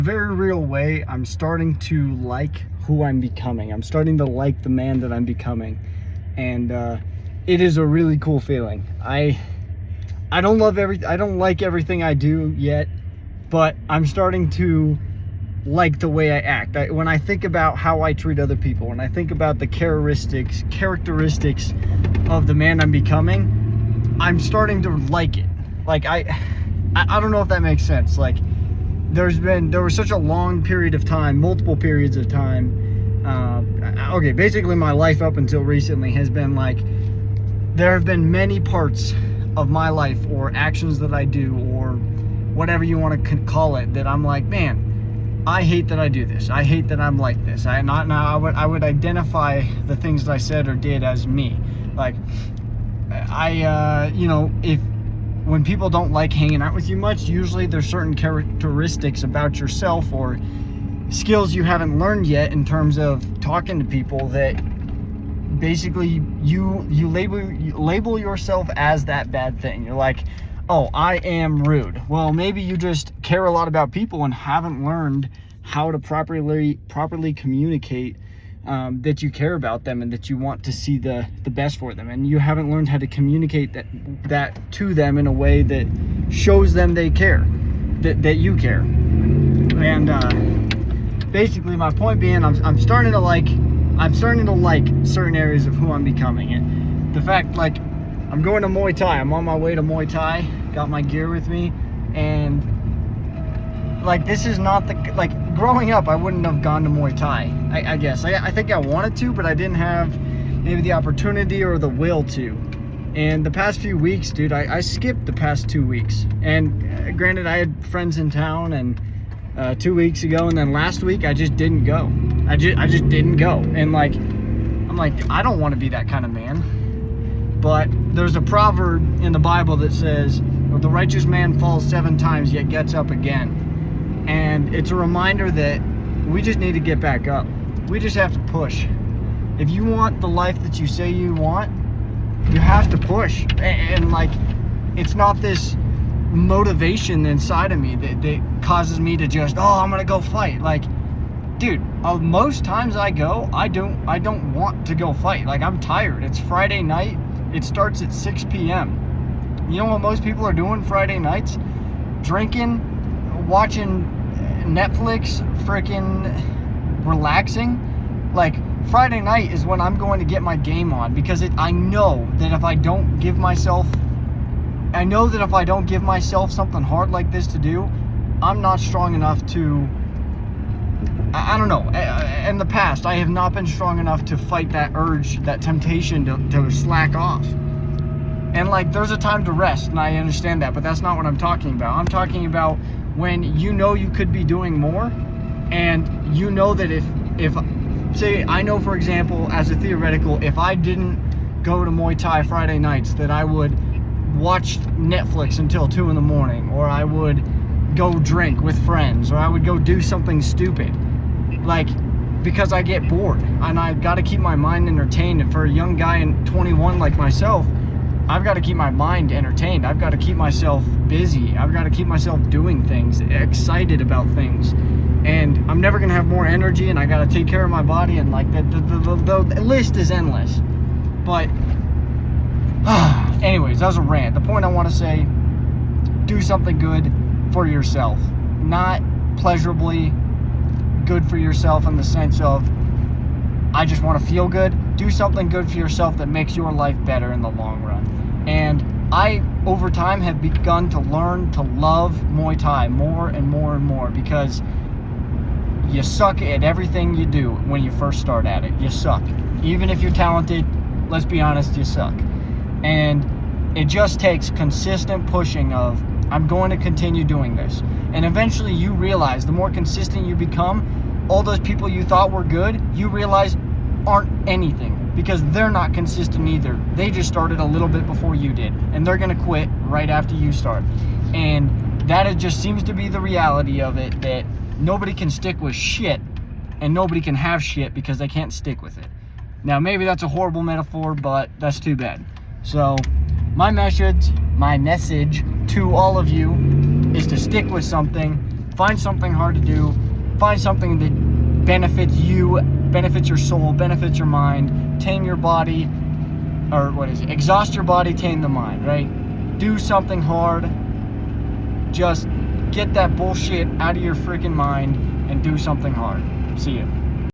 Very real way, I'm starting to like who I'm becoming. I'm starting to like the man that I'm becoming, and it is a really cool feeling. I don't like everything I do yet, but I'm starting to like the way I act. When I think about how I treat other people, when I think about the characteristics of the man I'm becoming, I'm starting to like it. Like I don't know if that makes sense. Like there was such a long period of time, multiple periods of time. Okay, basically my life up until recently has been like, there have been many parts of my life or actions that I do or whatever you want to call it that I'm like, man, I hate that I do this. I hate that I'm like this. I would identify the things that I said or did as me. Like if when people don't like hanging out with you much, usually there's certain characteristics about yourself or skills you haven't learned yet in terms of talking to people that basically you label yourself as that bad thing. You're like, oh, I am rude. Well, maybe you just care a lot about people and haven't learned how to properly communicate that you care about them and that you want to see the best for them, and you haven't learned how to communicate that to them in a way that shows them they care, that you care. And basically my point being, I'm starting to like certain areas of who I'm becoming. And the fact, like, I'm going to Muay Thai. I'm on my way to Muay Thai. Got my gear with me, and like, this is not growing up, I wouldn't have gone to Muay Thai. I guess I think I wanted to, but I didn't have maybe the opportunity or the will to. And the past few weeks, dude, I skipped the past 2 weeks. And granted, I had friends in town, and 2 weeks ago, and then last week I just didn't go. I just didn't go. And like, I'm like, I don't want to be that kind of man. But there's a proverb in the Bible that says, the righteous man falls 7 times yet gets up again. And it's a reminder that we just need to get back up. We just have to push. If you want the life that you say you want, you have to push. And like, it's not this motivation inside of me that causes me to just, I'm gonna go fight. Like, dude, most times I go, I don't want to go fight. Like, I'm tired. It's Friday night. It starts at 6 p.m. You know what most people are doing Friday nights? Drinking, watching Netflix, freaking relaxing. Like, Friday night is when I'm going to get my game on, because I know that if I don't give myself something hard like this to do, I'm not strong enough to, I don't know. In the past, I have not been strong enough to fight that urge, that temptation to slack off. And like, there's a time to rest, and I understand that, but that's not what I'm talking about. I'm talking about when you know you could be doing more, and you know that if say, I know, for example, as a theoretical, if I didn't go to Muay Thai Friday nights, that I would watch Netflix until 2 in the morning, or I would go drink with friends, or I would go do something stupid. Like, because I get bored, and I got to keep my mind entertained. And for a young guy in 21 like myself, I've got to keep my mind entertained. I've got to keep myself busy. I've got to keep myself doing things, excited about things. And I'm never going to have more energy, and I got to take care of my body, and like, the list is endless. But anyways, that was a rant. The point I want to say, do something good for yourself. Not pleasurably good for yourself in the sense of, I just want to feel good. Do something good for yourself that makes your life better in the long run. And I, over time, have begun to learn to love Muay Thai more and more and more, because you suck at everything you do when you first start at it. You suck. Even if you're talented, let's be honest, you suck. And it just takes consistent pushing of, I'm going to continue doing this. And eventually you realize, the more consistent you become, all those people you thought were good, you realize aren't anything, because they're not consistent either. They just started a little bit before you did, and they're going to quit right after you start. And that just seems to be the reality of it, that nobody can stick with shit, and nobody can have shit because they can't stick with it. Now, maybe that's a horrible metaphor, but that's too bad. So my message to all of you is to stick with something, Find something hard to do. Find something that benefits you, benefits your soul, benefits your mind. Tame your body, or what is it? Exhaust your body, tame the mind, right? Do something hard. Just get that bullshit out of your freaking mind and do something hard. See ya.